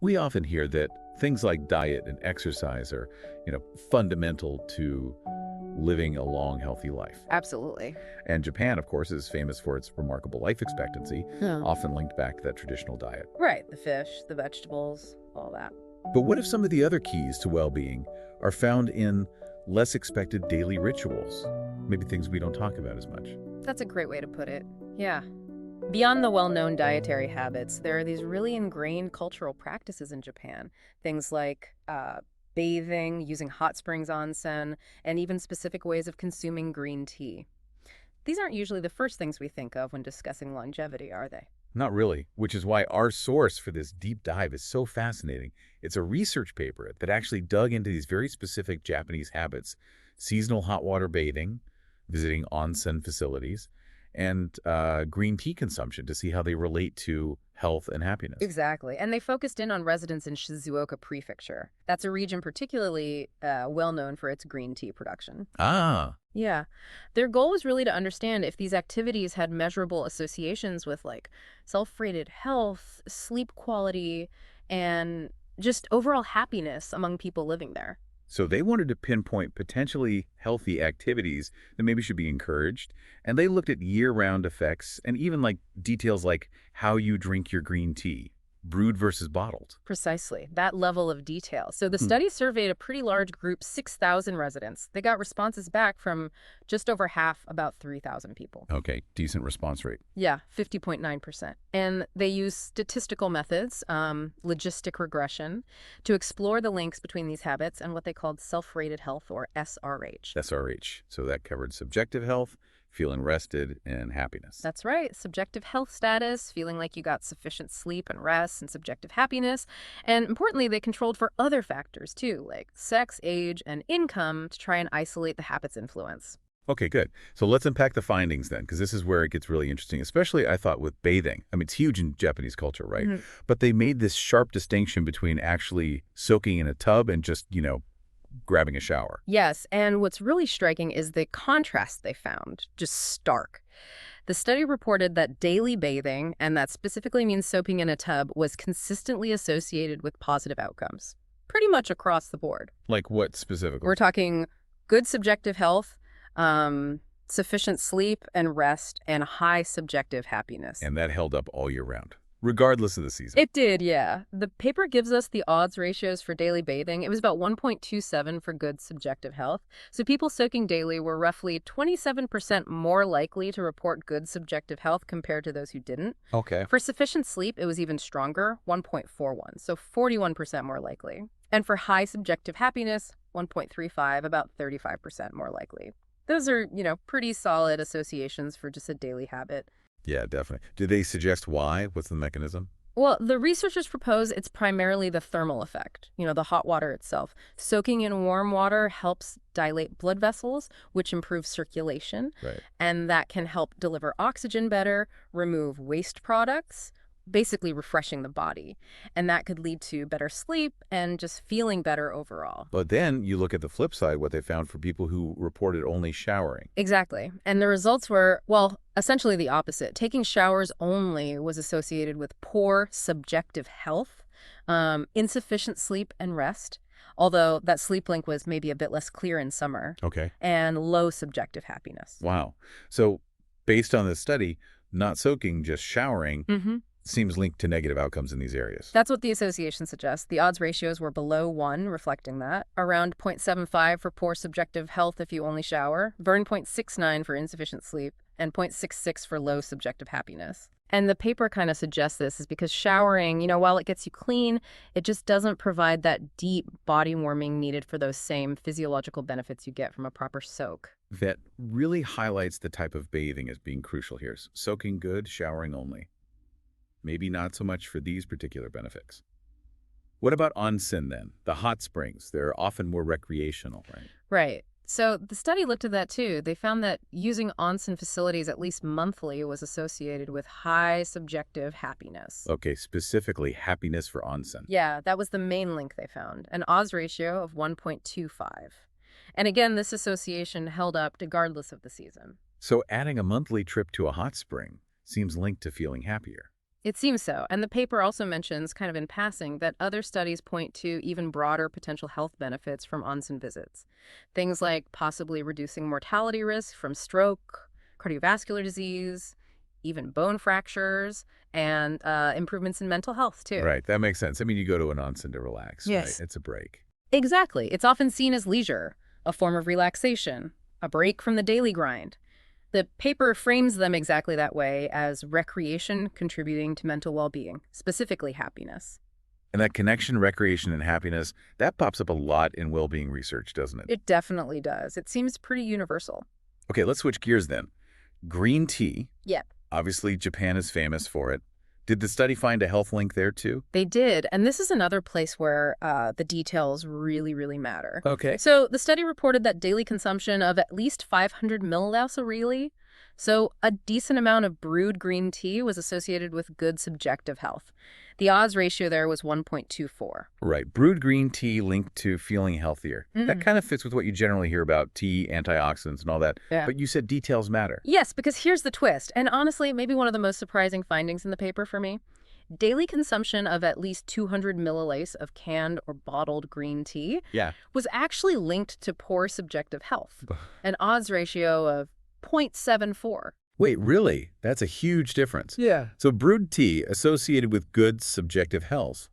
We often hear that things like diet and exercise are, fundamental to living a long, healthy life. Absolutely. And Japan, of course, is famous for its remarkable life expectancy, Yeah. often linked back to that traditional diet. Right. The fish, the vegetables, all that. But what if some of the other keys to well-being are found in less expected daily rituals? Maybe things we don't talk about as much. That's a great way to put it. Yeah. Beyond the well-known dietary habits, there are these really ingrained cultural practices in Japan. Things like bathing, using hot springs onsen, and even specific ways of consuming green tea. These aren't usually the first things we think of when discussing longevity, are they? Not really, which is why our source for this deep dive is so fascinating. It's a research paper that actually dug into these very specific Japanese habits: seasonal hot water bathing, visiting onsen facilities, and green tea consumption to see how they relate to health and happiness. Exactly. And they focused in on residents in Shizuoka prefecture. That's a region particularly well known for its green tea production. Ah, Yeah. Their goal was really to understand if these activities had measurable associations with like self-rated health, sleep quality, and just overall happiness among people living there. so they wanted to pinpoint potentially healthy activities that maybe should be encouraged, and they looked at year-round effects and even like details like how you drink your green tea, brewed versus bottled. Precisely, that level of detail. So the Hmm. study surveyed a pretty large group, 6,000 residents. They got responses back from just over half, about 3,000 people. Okay, decent response rate. Yeah, 50.9%. And they use statistical methods, logistic regression, to explore the links between these habits and what they called self-rated health, or SRH. SRH. So that covered subjective health, feeling rested, and happiness. That's right. Subjective health status, feeling like you got sufficient sleep and rest, and subjective happiness. And importantly, they controlled for other factors too, like sex, age, and income, to try and isolate the habit's influence. Okay, good. So let's unpack the findings then, because this is where it gets really interesting, especially, I thought, with bathing. I mean, it's huge in Japanese culture, right? Mhm. But they made this sharp distinction between actually soaking in a tub and just, grabbing a shower. Yes, and what's really striking is the contrast they found, just stark. The study reported that daily bathing, and that specifically means soaking in a tub, was consistently associated with positive outcomes, pretty much across the board. Like what specifically? We're talking good subjective health, sufficient sleep and rest, and high subjective happiness. And that held up all year round, regardless of the season. It did, yeah. The paper gives us the odds ratios for daily bathing. It was about 1.27 for good subjective health. So people soaking daily were roughly 27% more likely to report good subjective health compared to those who didn't. Okay. For sufficient sleep, it was even stronger, 1.41, so 41% more likely. And for high subjective happiness, 1.35, about 35% more likely. Those are, pretty solid associations for just a daily habit. Yeah, definitely. Did they suggest why? What's the mechanism? Well, the researchers propose it's primarily the thermal effect, the hot water itself. Soaking in warm water helps dilate blood vessels, which improves circulation, Right. and that can help deliver oxygen better, remove waste products, basically refreshing the body. And that could lead to better sleep and just feeling better overall. But then you look at the flip side, what they found for people who reported only showering. Exactly. And the results were, well, essentially the opposite. Taking showers only was associated with poor subjective health, insufficient sleep and rest, although that sleep link was maybe a bit less clear in summer, Okay. and low subjective happiness. Wow. So based on this study, not soaking, just showering, Mm-hmm. seems linked to negative outcomes in these areas. That's what the association suggests. The odds ratios were below 1, reflecting that. Around 0.75 for poor subjective health if you only shower, 0.69 for insufficient sleep, and 0.66 for low subjective happiness. And the paper kind of suggests this is because showering, while it gets you clean, it just doesn't provide that deep body warming needed for those same physiological benefits you get from a proper soak. That really highlights the type of bathing as being crucial here. Soaking good, showering only. Maybe not so much for these particular benefits. What about onsen then? The hot springs, they're often more recreational, right? Right. So the study looked at that too. They found that using onsen facilities at least monthly was associated with high subjective happiness. Okay, specifically happiness for onsen. Yeah, that was the main link they found, an odds ratio of 1.25. And again, this association held up regardless of the season. So adding a monthly trip to a hot spring seems linked to feeling happier. It seems so. And the paper also mentions, kind of in passing, that other studies point to even broader potential health benefits from onsen visits. Things like possibly reducing mortality risk from stroke, cardiovascular disease, even bone fractures, and improvements in mental health, too. Right, that makes sense. I mean, you go to an onsen to relax, right? Yes. It's a break. Exactly. It's often seen as leisure, a form of relaxation, a break from the daily grind. The paper frames them exactly that way, as recreation contributing to mental well-being, specifically happiness. And that connection, recreation, and happiness, that pops up a lot in well-being research, doesn't it? It definitely does. It seems pretty universal. Okay, let's switch gears then. Green tea. Yep. Obviously, Japan is famous for it. Did the study find a health link there, too? They did, and this is another place where the details really, really matter. Okay. So the study reported that daily consumption of at least 500 milliliters really, so a decent amount of brewed green tea was associated with good subjective health. The odds ratio there was 1.24. Right. Brewed green tea linked to feeling healthier. That kind of fits with what you generally hear about tea, antioxidants, and all that. Yeah. But you said details matter. Yes, because here's the twist, and honestly, maybe one of the most surprising findings in the paper for me. Daily consumption of at least 200 milliliters of canned or bottled green tea Yeah. was actually linked to poor subjective health, an odds ratio of 0.74. Wait, really? That's a huge difference. Yeah. So brewed tea associated with good subjective health,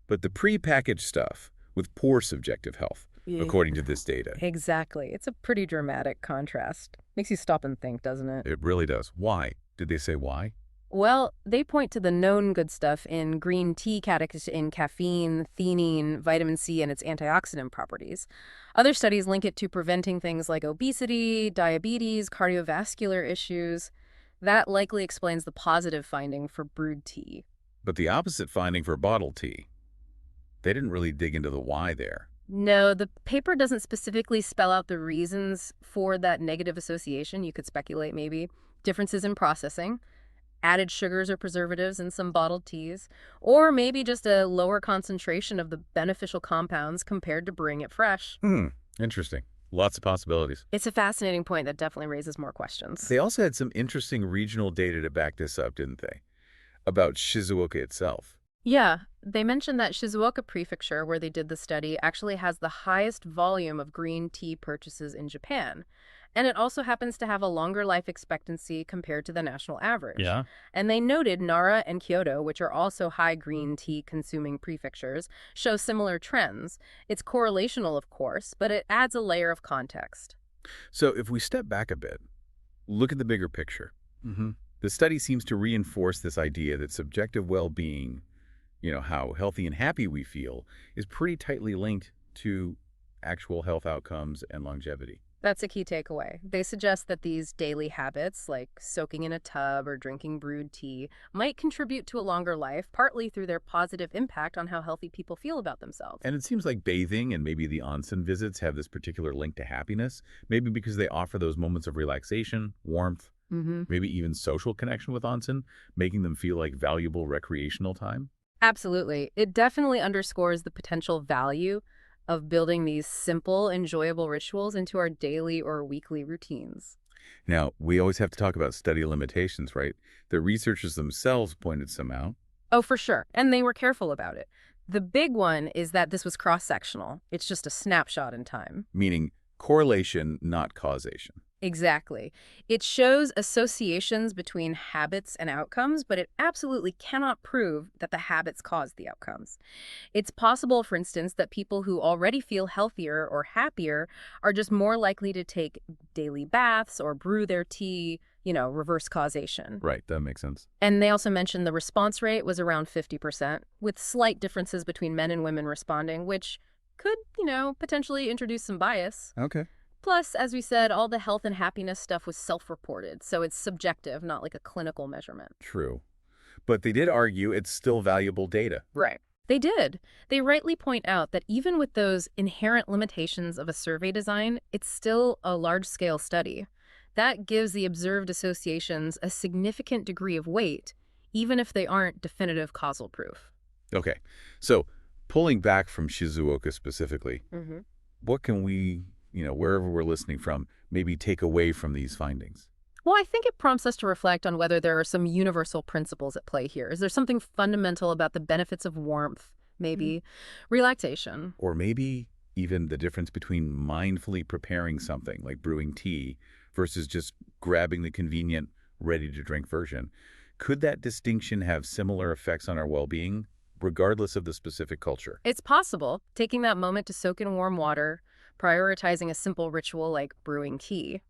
but the prepackaged stuff with poor subjective health, according to this data. Exactly. It's a pretty dramatic contrast. Makes you stop and think, doesn't it? It really does. Why? Did they say why? Well, they point to the known good stuff in green tea categories in caffeine, theanine, vitamin C, and its antioxidant properties. Other studies link it to preventing things like obesity, diabetes, cardiovascular issues. That likely explains the positive finding for brewed tea. But the opposite finding for bottled tea. They didn't really dig into the why there. No, the paper doesn't specifically spell out the reasons for that negative association. You could speculate maybe. Differences in processing, added sugars or preservatives in some bottled teas, or maybe just a lower concentration of the beneficial compounds compared to brewing it fresh. Interesting. Lots of possibilities. It's a fascinating point that definitely raises more questions. They also had some interesting regional data to back this up, didn't they? About Shizuoka itself. Yeah, they mentioned that Shizuoka prefecture, where they did the study, actually has the highest volume of green tea purchases in Japan. And it also happens to have a longer life expectancy compared to the national average. Yeah. And they noted Nara and Kyoto, which are also high green tea consuming prefectures, show similar trends. It's correlational, of course, but it adds a layer of context. So if we step back a bit, look at the bigger picture. The study seems to reinforce this idea that subjective well-being, how healthy and happy we feel, is pretty tightly linked to actual health outcomes and longevity. That's a key takeaway. They suggest that these daily habits, like soaking in a tub or drinking brewed tea, might contribute to a longer life, partly through their positive impact on how healthy people feel about themselves. And it seems like bathing and maybe the onsen visits have this particular link to happiness, maybe because they offer those moments of relaxation, warmth, maybe even social connection with onsen, making them feel like valuable recreational time. Absolutely. It definitely underscores the potential value of building these simple, enjoyable rituals into our daily or weekly routines. Now, we always have to talk about study limitations, right? The researchers themselves pointed some out. Oh, for sure. And they were careful about it. The big one is that this was cross-sectional. It's just a snapshot in time. Meaning correlation, not causation. Exactly. It shows associations between habits and outcomes, but it absolutely cannot prove that the habits cause the outcomes. It's possible, for instance, that people who already feel healthier or happier are just more likely to take daily baths or brew their tea, reverse causation. Right, that makes sense. And they also mentioned the response rate was around 50%, with slight differences between men and women responding, which could, potentially introduce some bias. Okay. Plus, as we said, all the health and happiness stuff was self-reported, so it's subjective, not like a clinical measurement. True. But they did argue it's still valuable data. Right. They did. They rightly point out that even with those inherent limitations of a survey design, it's still a large-scale study. That gives the observed associations a significant degree of weight, even if they aren't definitive causal proof. Okay. So, pulling back from Shizuoka specifically, what can we, wherever we're listening from, maybe take away from these findings? Well, I think it prompts us to reflect on whether there are some universal principles at play here. Is there something fundamental about the benefits of warmth, maybe relaxation? Or maybe even the difference between mindfully preparing something, like brewing tea, versus just grabbing the convenient, ready-to-drink version. Could that distinction have similar effects on our well-being, regardless of the specific culture? It's possible, taking that moment to soak in warm water, prioritizing a simple ritual like brewing tea.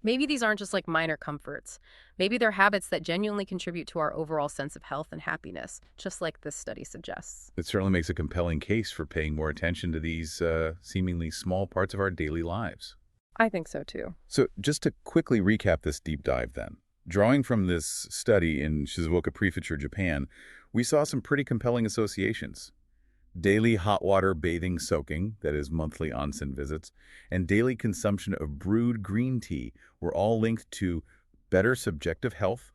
Maybe these aren't just like minor comforts. Maybe they're habits that genuinely contribute to our overall sense of health and happiness, just like this study suggests. It certainly makes a compelling case for paying more attention to these seemingly small parts of our daily lives. I think so too. So just to quickly recap this deep dive then, drawing from this study in Shizuoka Prefecture, Japan, we saw some pretty compelling associations. Daily hot water bathing soaking, that is monthly onsen visits, and daily consumption of brewed green tea were all linked to better subjective health,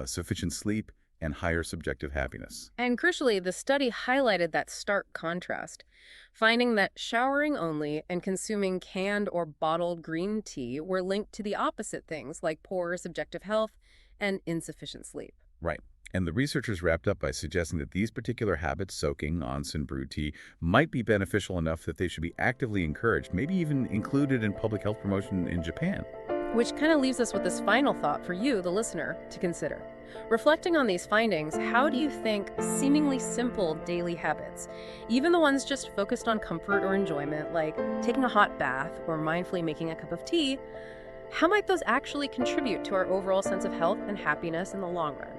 sufficient sleep, and higher subjective happiness. And crucially, the study highlighted that stark contrast, finding that showering only and consuming canned or bottled green tea were linked to the opposite things like poor subjective health and insufficient sleep. Right. And the researchers wrapped up by suggesting that these particular habits, soaking, onsen, brewed tea, might be beneficial enough that they should be actively encouraged, maybe even included in public health promotion in Japan. Which kind of leaves us with this final thought for you, the listener, to consider. Reflecting on these findings, how do you think seemingly simple daily habits, even the ones just focused on comfort or enjoyment, like taking a hot bath or mindfully making a cup of tea, how might those actually contribute to our overall sense of health and happiness in the long run?